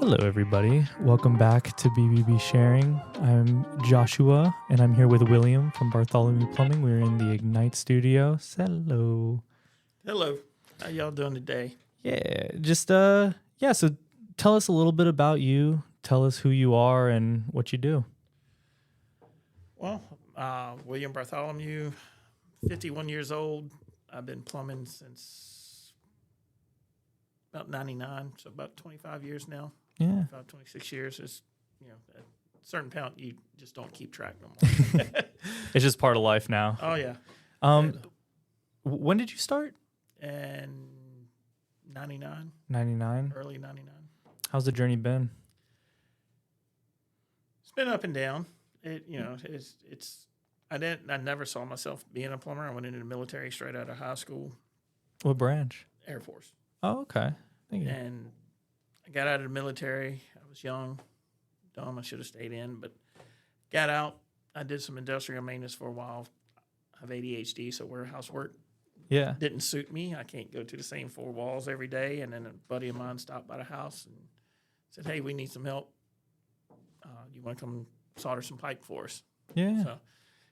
Hello, everybody. Welcome back to BBB Sharing. I'm Joshua, and I'm here with William from Bartholomew Plumbing. We're in the Ignite studio. Hello. Hello. How y'all doing today? So tell us a little bit about you. Tell us who you are and what you do. Well, William Bartholomew, 51 years old. I've been plumbing since about 99, so about 25 years now. Yeah. About 26 years. It's, a certain point you just don't keep track no more. It's just part of life now. Oh, yeah. When did you start? And 99. 99. Early 99. How's the journey been? It's been up and down. I never saw myself being a plumber. I went into the military straight out of high school. What branch? Air Force. Oh, okay. Thank you. And I got out of the military. I was young, dumb. I should have stayed in, but got out. I did some industrial maintenance for a while. I have ADHD, so warehouse work didn't suit me. I can't go to the same four walls every day. And then a buddy of mine stopped by the house and said, "Hey, we need some help. You want to come solder some pipe for us?" Yeah. So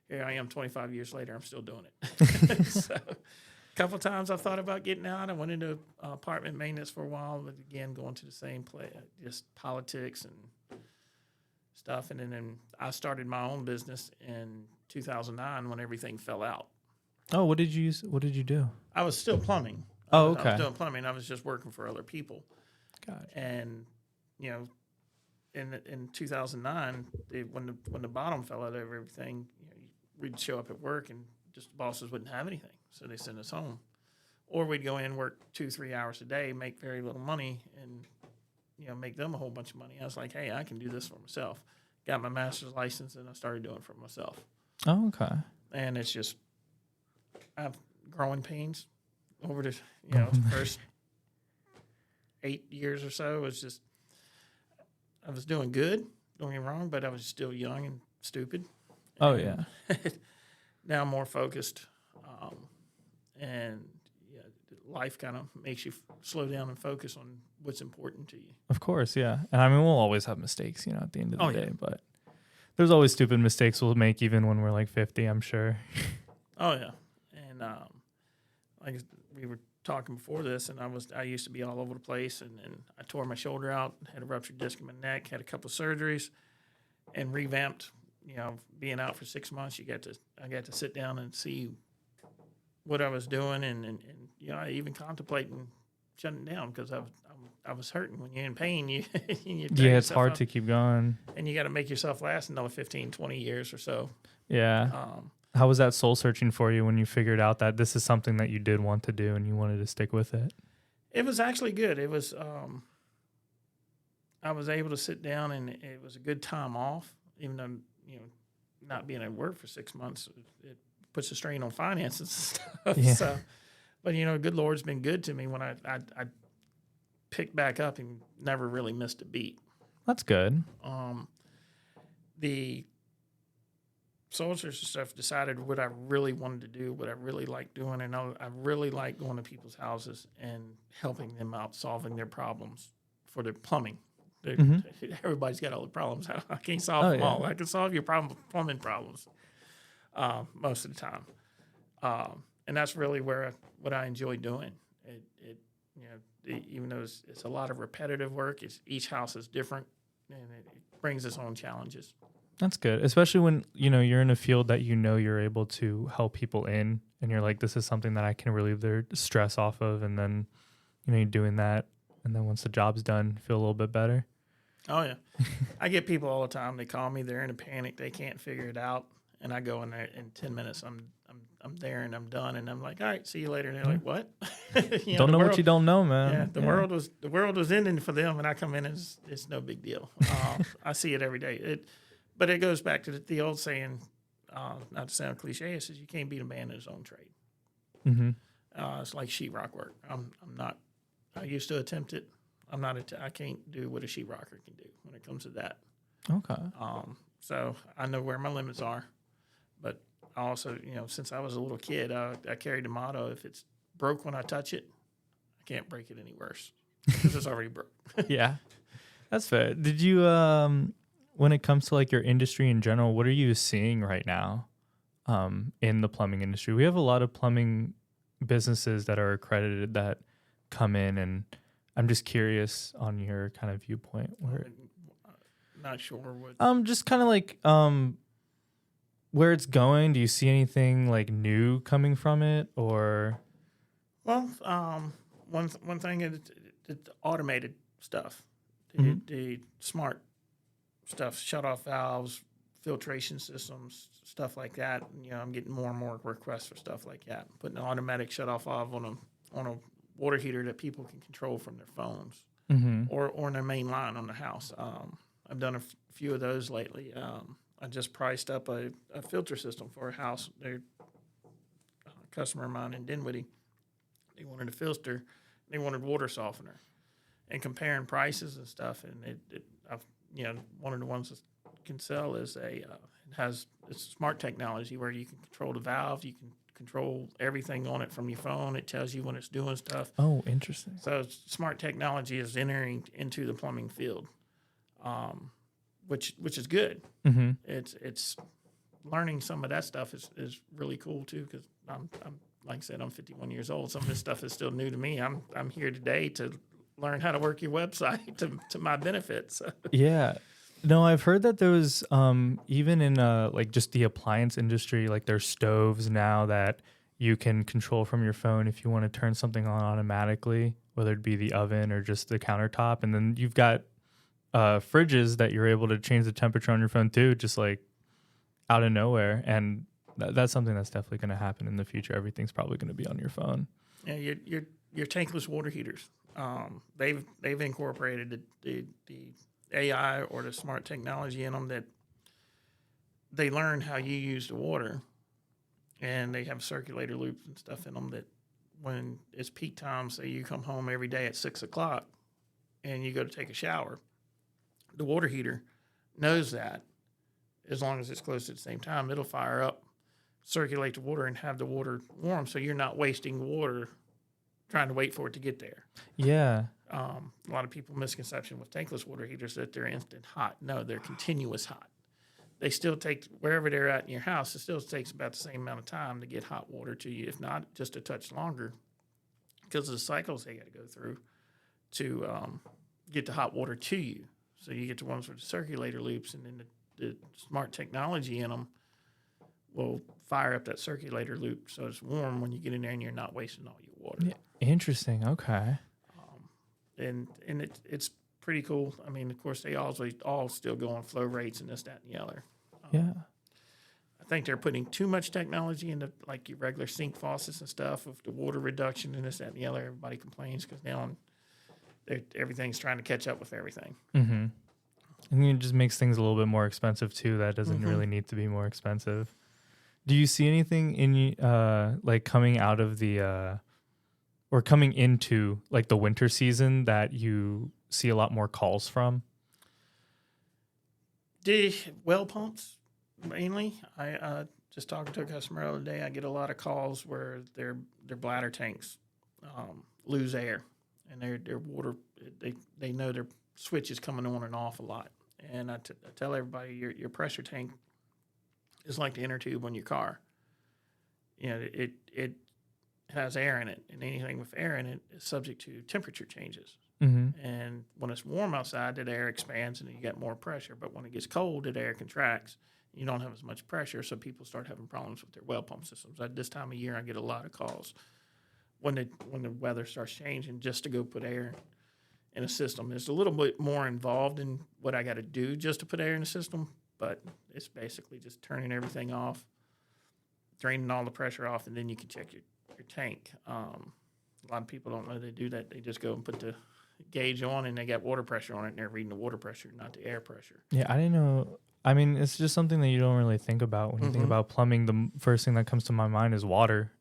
here I am 25 years later. I'm still doing it. So a couple of times I've thought about getting out. I went into apartment maintenance for a while, but again, going to the same place, just politics and stuff. And then I started my own business in 2009 when everything fell out. Oh, what did you do? I was still plumbing. Oh, okay. I was doing plumbing. I was just working for other people. Gotcha. And, in 2009, when the bottom fell out of everything, we'd show up at work and just the bosses wouldn't have anything. So they sent us home. Or we'd go in, work 2-3 hours a day, make very little money, and, make them a whole bunch of money. I was like, hey, I can do this for myself. Got my master's license, and I started doing it for myself. Oh, okay. And it's just, I have growing pains over the, first 8 years or so. It was just, I was doing good, don't get me wrong, but I was still young and stupid. Oh, yeah. Now I'm more focused, life kind of makes you slow down and focus on what's important to you. Of course, yeah. And I mean, we'll always have mistakes, at the end of the day, yeah. But there's always stupid mistakes we'll make even when we're like 50, I'm sure. Oh, yeah. And like we were talking before this, and I used to be all over the place, and I tore my shoulder out, had a ruptured disc in my neck, had a couple of surgeries, and revamped. Being out for 6 months, I got to sit down and see what I was doing, and I even contemplating shutting down because I was hurting. When you're in pain, you it's hard to keep going, and you got to make yourself last another 15, 20 years or so. Yeah. How was that soul searching for you when you figured out that this is something that you did want to do and you wanted to stick with it? It was actually good. It was I was able to sit down, and it was a good time off, even though not being at work for 6 months, it puts a strain on finances and stuff. Yeah. So, but good Lord's been good to me when I picked back up and never really missed a beat. That's good. The soul search stuff decided what I really wanted to do, what I really like doing, and I really like going to people's houses and helping them out, solving their problems for their plumbing. Everybody's got all the problems. I can't solve them all. I can solve your plumbing problems most of the time, and that's really what I enjoy doing. Even though it's a lot of repetitive work, each house is different, and it brings its own challenges. That's good, especially when you're in a field that you're able to help people in, and you're like, this is something that I can relieve their stress off of, and then you're doing that, and then once the job's done, feel a little bit better. Oh, yeah. I get people all the time. They call me. They're in a panic. They can't figure it out. And I go in there in 10 minutes. I'm there and I'm done. And I'm like, all right, see you later. And they're like, what? Don't know what you don't know, man. Yeah, the world was ending for them, and I come in and it's no big deal. I see it every day. But it goes back to the old saying, not to sound cliche, it says you can't beat a man in his own trade. Mm-hmm. It's like sheetrock work. I'm not. I used to attempt it. I'm not. I can't do what a sheetrocker can do when it comes to that. Okay. So I know where my limits are, but I also, since I was a little kid, I carried the motto: if it's broke when I touch it, I can't break it any worse because it's already broke. Yeah, That's fair. Did you when it comes to like your industry in general, what are you seeing right now in the plumbing industry? We have a lot of plumbing businesses that are accredited that come in, and I'm just curious on your kind of viewpoint where Not sure what. just kind of like where it's going. Do you see anything like new coming from it, or Well, one thing is the automated stuff, the smart stuff, shut off valves, filtration systems, stuff like that. You know, I'm getting more and more requests for stuff like that. Putting an automatic shut off valve on a water heater that people can control from their phones or in their main line on the house. I've done a few of those lately. I just priced up a filter system for a house. They're a customer of mine in Dinwiddie. They wanted a filter. They wanted water softener. And comparing prices and stuff, and one of the ones that can sell is it has smart technology where you can control the valve, you can control everything on it from your phone. It tells you when it's doing stuff. Oh, interesting. So smart technology is entering into the plumbing field, which is good. Mm-hmm. It's learning some of that stuff is really cool too, because I'm like I said, I'm 51 years old. Some of this stuff is still new to me. I'm here today to learn how to work your website to my benefit. So. Yeah. No, I've heard that there was even in like just the appliance industry, like there's stoves now that you can control from your phone if you want to turn something on automatically, whether it be the oven or just the countertop. And then you've got fridges that you're able to change the temperature on your phone too, just like out of nowhere. And that's something that's definitely going to happen in the future. Everything's probably going to be on your phone. Yeah, your tankless water heaters. They've incorporated the AI or the smart technology in them that they learn how you use the water, and they have circulator loops and stuff in them that when it's peak time, say you come home every day at 6 o'clock and you go to take a shower, the water heater knows that as long as it's close at the same time, it'll fire up, circulate the water, and have the water warm so you're not wasting water trying to wait for it to get there. Yeah. A lot of people misconception with tankless water heaters that they're instant hot. No, they're continuous hot. They still take, wherever they're at in your house, it still takes about the same amount of time to get hot water to you, if not just a touch longer, because of the cycles they got to go through to get the hot water to you. So you get the ones with the circulator loops, and then the smart technology in them will fire up that circulator loop so it's warm when you get in there and you're not wasting all your water. Yeah. Interesting. Okay. And it's pretty cool. I mean, of course, they all still go on flow rates and this, that, and the other. Yeah. I think they're putting too much technology into like your regular sink faucets and stuff with the water reduction and this, that, and the other. Everybody complains because now everything's trying to catch up with everything. Mm-hmm. And it just makes things a little bit more expensive too. That doesn't really need to be more expensive. Do you see anything in like coming out of the or coming into like the winter season that you see a lot more calls from? The well pumps, mainly. I just talking to a customer the other day. I get a lot of calls where their bladder tanks lose air, and their water they know their switch is coming on and off a lot. And I tell everybody your pressure tank is like the inner tube on your car. You know, it has air in it, and anything with air in it is subject to temperature changes. Mm-hmm. And when it's warm outside, that air expands and you get more pressure. But when it gets cold, that air contracts. You don't have as much pressure, so people start having problems with their well pump systems. At this time of year, I get a lot of calls when the weather starts changing just to go put air in a system. It's a little bit more involved in what I got to do just to put air in the system, but it's basically just turning everything off, draining all the pressure off, and then you can check your tank. A lot of people don't know they do that. They just go and put the gauge on, and they got water pressure on it, and they're reading the water pressure, not the air pressure. Yeah, I didn't know. I mean, it's just something that you don't really think about when you think about plumbing. The first thing that comes to my mind is water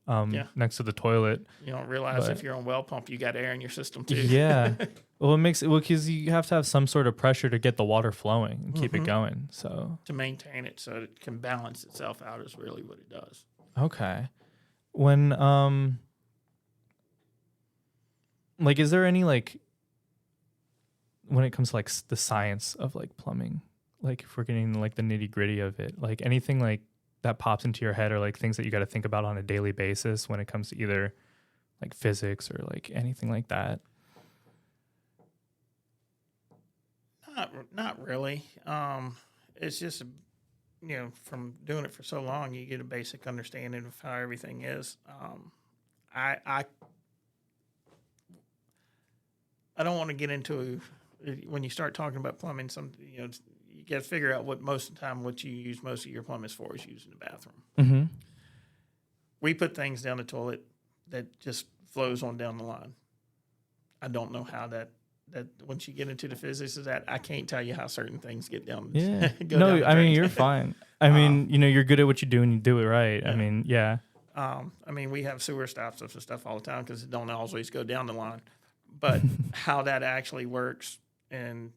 next to the toilet. You don't realize if you're on well pump, you got air in your system too. Yeah. Well, it makes it because you have to have some sort of pressure to get the water flowing and keep it going. So to maintain it so it can balance itself out is really what it does. Okay. When like, is there any like when it comes to like the science of like plumbing, like if we're getting like the nitty gritty of it, like anything like that pops into your head or like things that you got to think about on a daily basis when it comes to either like physics or like anything like that? Not really. It's just, from doing it for so long, you get a basic understanding of how everything is. I don't want to get into when you start talking about plumbing. You got to figure out what most of the time what you use most of your plumbing is for is used in the bathroom. Mm-hmm. We put things down the toilet that just flows on down the line. I don't know how that once you get into the physics of that, I can't tell you how certain things get down. Yeah. Go No, down the I mean, drain. you're fine. I mean, you're good at what you do and you do it right. Yeah. I mean, yeah. We have sewer stops and stuff all the time because it don't always go down the line. But how that actually works, and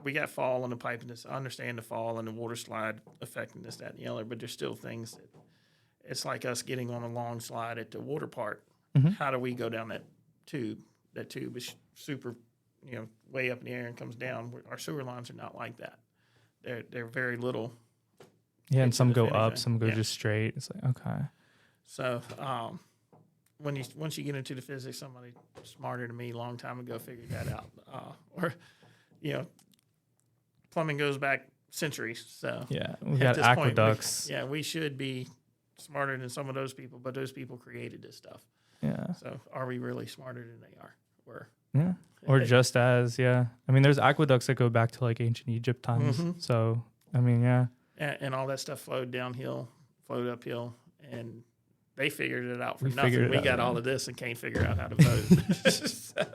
we got fall in the pipe, and I understand the fall and the water slide affecting this, that, and the other. But there's still things that it's like us getting on a long slide at the water park. Mm-hmm. How do we go down that tube? That tube is super, way up in the air and comes down. Our sewer lines are not like that. They're very little. Yeah, and some go up, anything. some go just straight. It's like, okay. So once you get into the physics, somebody smarter than me a long time ago figured that out. Plumbing goes back centuries. So yeah, we got aqueducts. We should be smarter than some of those people, but those people created this stuff. Yeah. So are we really smarter than they were? Yeah. Or just as, yeah. I mean, there's aqueducts that go back to like ancient Egypt times. Mm-hmm. So, I mean, yeah. And all that stuff flowed downhill, flowed uphill, and they figured it out for nothing. We got all of this and can't figure out how to vote. So.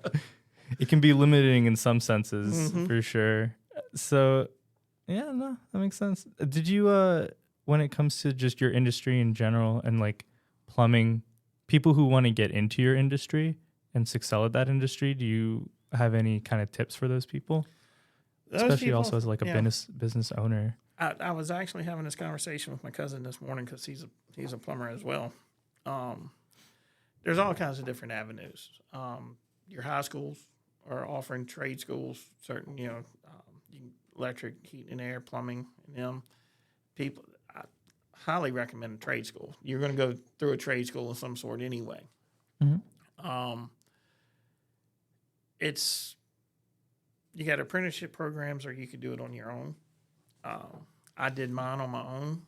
It can be limiting in some senses, mm-hmm. for sure. So, yeah, no, that makes sense. Did you, when it comes to just your industry in general and like plumbing, people who want to get into your industry and excel at that industry, do you have any kind of tips for those people? Especially people, also as like a business owner. I was actually having this conversation with my cousin this morning because he's a plumber as well. There's all kinds of different avenues. Your high schools are offering trade schools, certain electric, heat and air, plumbing, and them people. I highly recommend a trade school. You're going to go through a trade school of some sort anyway. Mm-hmm. You got apprenticeship programs, or you could do it on your own. I did mine on my own.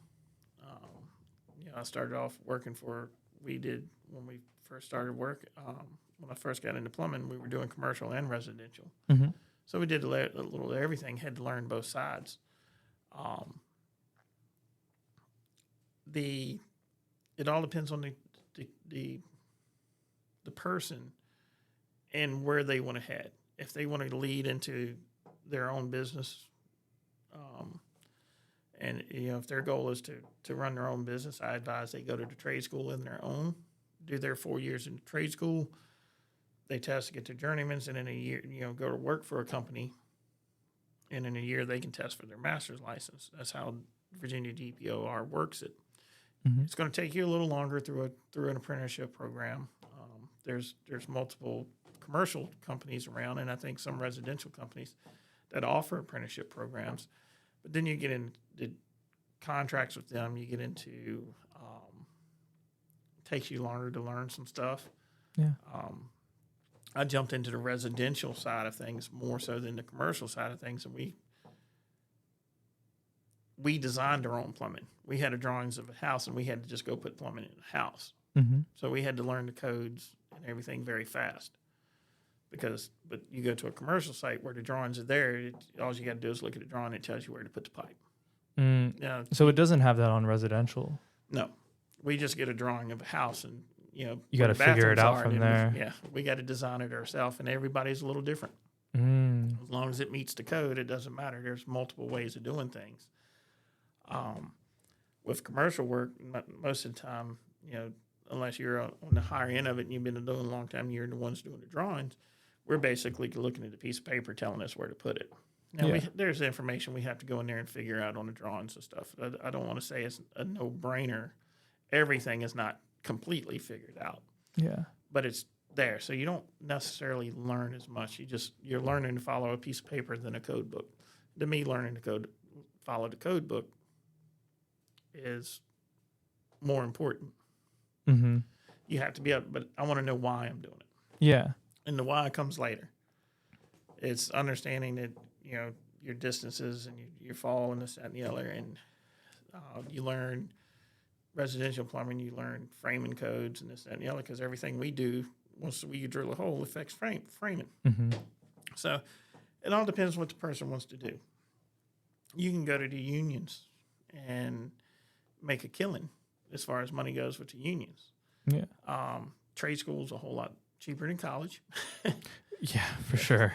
I started off working when we first started work. When I first got into plumbing, we were doing commercial and residential. Mm-hmm. So we did a little of everything, had to learn both sides. It all depends on the person and where they want to head. If they want to lead into their own business, and if their goal is to run their own business, I advise they go to the trade school in their own, do their 4 years in the trade school. They test to get their journeyman's, and in a year, go to work for a company. And in a year, they can test for their master's license. That's how Virginia DPOR works it. Mm-hmm. It's going to take you a little longer through an apprenticeship program. There's multiple commercial companies around, and I think some residential companies that offer apprenticeship programs. But then you get into contracts with them. You get into takes you longer to learn some stuff. Yeah. I jumped into the residential side of things more so than the commercial side of things, and we designed our own plumbing. We had drawings of a house, and we had to just go put plumbing in the house. Mm-hmm. So we had to learn the codes and everything very fast. But you go to a commercial site where the drawings are there, all you got to do is look at the drawing. It tells you where to put the pipe. So it doesn't have that on residential? No. We just get a drawing of a house, and you got to figure it out from there. We got to design it ourselves, and everybody's a little different. As long as it meets the code, it doesn't matter. There's multiple ways of doing things. With commercial work, most of the time, unless you're on the higher end of it and you've been doing it a long time, you're the ones doing the drawings. We're basically looking at a piece of paper telling us where to put it. Now, there's information we have to go in there and figure out on the drawings and stuff. I don't want to say it's a no-brainer. Everything is not completely figured out. Yeah. But it's there. So you don't necessarily learn as much. You're learning to follow a piece of paper than a code book. To me, learning to follow the code book is more important. Mm-hmm. You have to be able, but I want to know why I'm doing it. Yeah. And the why comes later. It's understanding that, your distances and your fall and this, that, and the other. And you learn residential plumbing, you learn framing codes and this, that, and the other, because everything we do, once we drill a hole, affects framing. Mm-hmm. So it all depends what the person wants to do. You can go to the unions and make a killing as far as money goes with the unions. Yeah. Trade school's a whole lot cheaper than college. Yeah, for sure.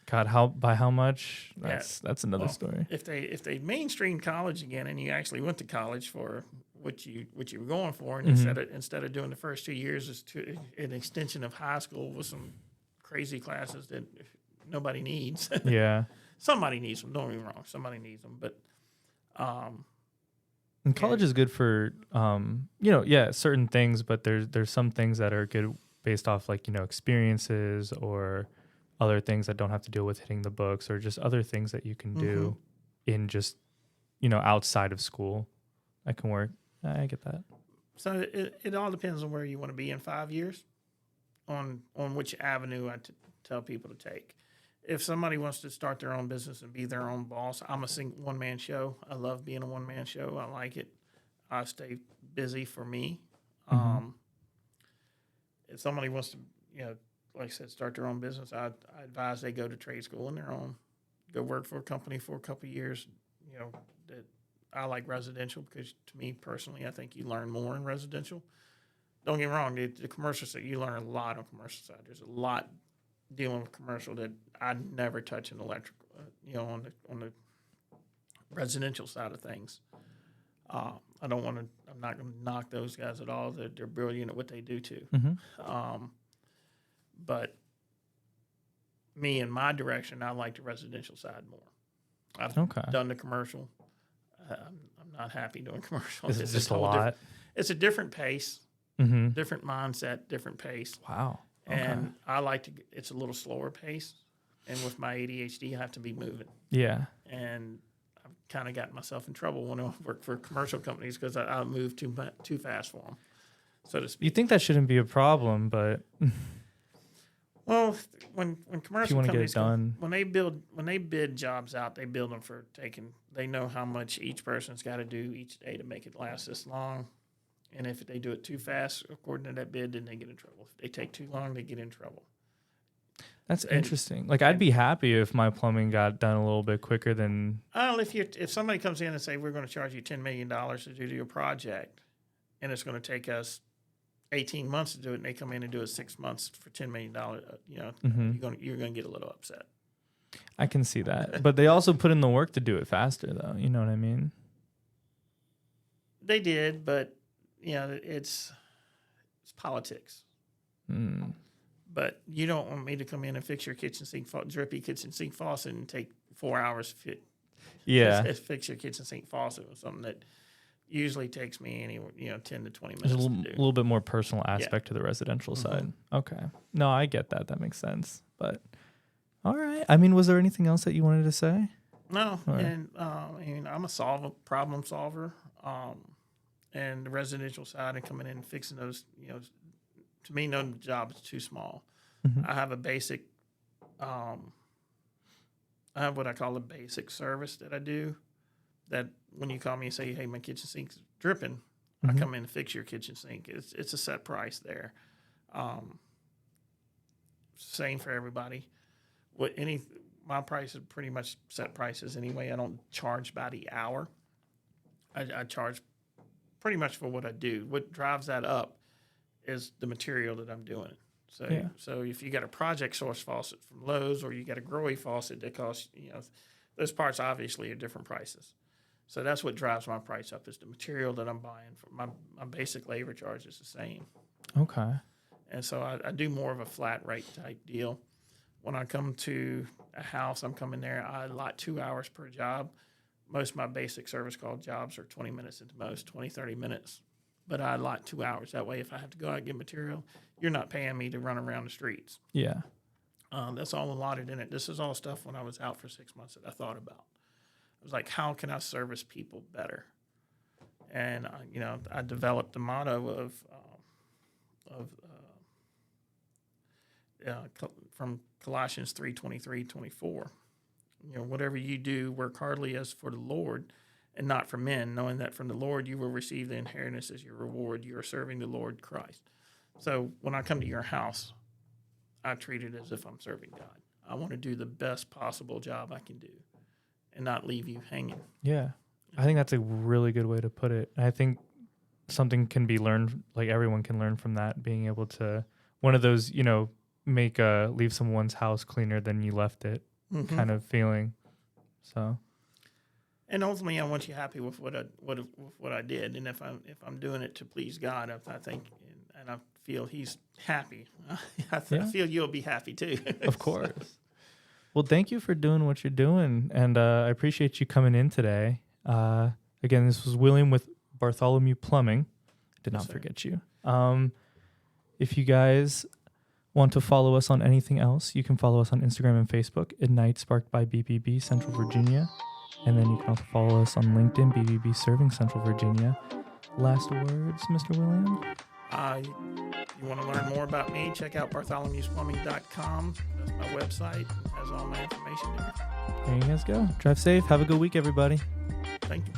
God, by how much? That's another story. If they mainstream college again, and you actually went to college for what you were going for, and instead of doing the first 2 years as an extension of high school with some crazy classes that nobody needs. Yeah. Somebody needs them. Don't get me wrong. Somebody needs them, but and college is good for certain things, but there's some things that are good based off experiences or other things that don't have to deal with hitting the books, or just other things that you can do in just outside of school that can work. I get that. So it all depends on where you want to be in 5 years, on which avenue I tell people to take. If somebody wants to start their own business and be their own boss, I'm a one-man show. I love being a one-man show. I like it. I stay busy for me. If somebody wants to, like I said, start their own business, I advise they go to trade school on their own, go work for a company for a couple of years. That I like residential because, to me personally, I think you learn more in residential. Don't get me wrong, the commercial side, you learn a lot on commercial side. There's a lot dealing with commercial that I never touch in electrical, on the residential side of things. I'm not going to knock those guys at all. They're brilliant at what they do too. But me in my direction, I like the residential side more. I've done the commercial. I'm not happy doing commercial. It's just a lot. It's a different pace, different mindset, different pace. Wow. Okay. And I it's a little slower pace. And with my ADHD, I have to be moving. Yeah. And I've kind of gotten myself in trouble when I work for commercial companies because I move too fast for them, so to speak. You think that shouldn't be a problem, but well, when commercial companies when they bid jobs out, they build them for taking. They know how much each person's got to do each day to make it last this long. And if they do it too fast, according to that bid, then they get in trouble. If they take too long, they get in trouble. That's interesting. I'd be happy if my plumbing got done a little bit quicker than. If somebody comes in and say we're going to charge you $10 million to do your project, and it's going to take us 18 months to do it, and they come in and do it 6 months for $10 million, you're going to get a little upset. I can see that, but they also put in the work to do it faster, though. You know what I mean? They did, but it's politics. But you don't want me to come in and fix your kitchen sink, drippy kitchen sink faucet, and take 4 hours to fix your kitchen sink faucet with something that usually takes me anywhere 10 to 20 minutes. There's a little bit more personal aspect to the residential side. Okay, no, I get that. That makes sense. But all right, I mean, was there anything else that you wanted to say? No, and I'm a problem solver, and the residential side and coming in and fixing those, to me, no job is too small. I have a basic, I have what I call a basic service that I do. That when you call me and say, "Hey, my kitchen sink's dripping," I come in and fix your kitchen sink. It's a set price there. Same for everybody. My price is pretty much set prices anyway. I don't charge by the hour. I charge pretty much for what I do. What drives that up is the material that I'm doing. So if you got a project source faucet from Lowe's, or you got a Growy faucet that costs, those parts obviously are different prices. So that's what drives my price up, is the material that I'm buying. For my basic labor charge is the same. Okay. And so I do more of a flat rate type deal. When I come to a house, I'm coming there, I allot 2 hours per job. Most of my basic service call jobs are 20 minutes at the most, 20, 30 minutes. But I allot 2 hours. That way, if I have to go out and get material, you're not paying me to run around the streets. Yeah. That's all allotted in it. This is all stuff when I was out for 6 months that I thought about. I was like, how can I service people better? And I developed the motto from Colossians 3:23-24. Whatever you do, work heartily as for the Lord and not for men, knowing that from the Lord you will receive the inheritance as your reward. You are serving the Lord Christ. So when I come to your house, I treat it as if I'm serving God. I want to do the best possible job I can do and not leave you hanging. Yeah. I think that's a really good way to put it. I think something can be learned, like everyone can learn from that, being able to, one of those, leave someone's house cleaner than you left it kind of feeling. So. And ultimately, I want you happy with what I did, and if I'm doing it to please God, I think, and I feel He's happy. I feel you'll be happy too. Of course. Well, thank you for doing what you're doing, and I appreciate you coming in today. Again, this was William with Bartholomew Plumbing. Did not forget you. If you guys want to follow us on anything else, you can follow us on Instagram and Facebook, Ignite Sparked by BBB Central Virginia. And then you can also follow us on LinkedIn, BBB Serving Central Virginia. Last words, Mr. William? You want to learn more about me, check out bartholomewsplumbing.com. That's my website. It has all my information there. There you guys go. Drive safe. Have a good week, everybody. Thank you.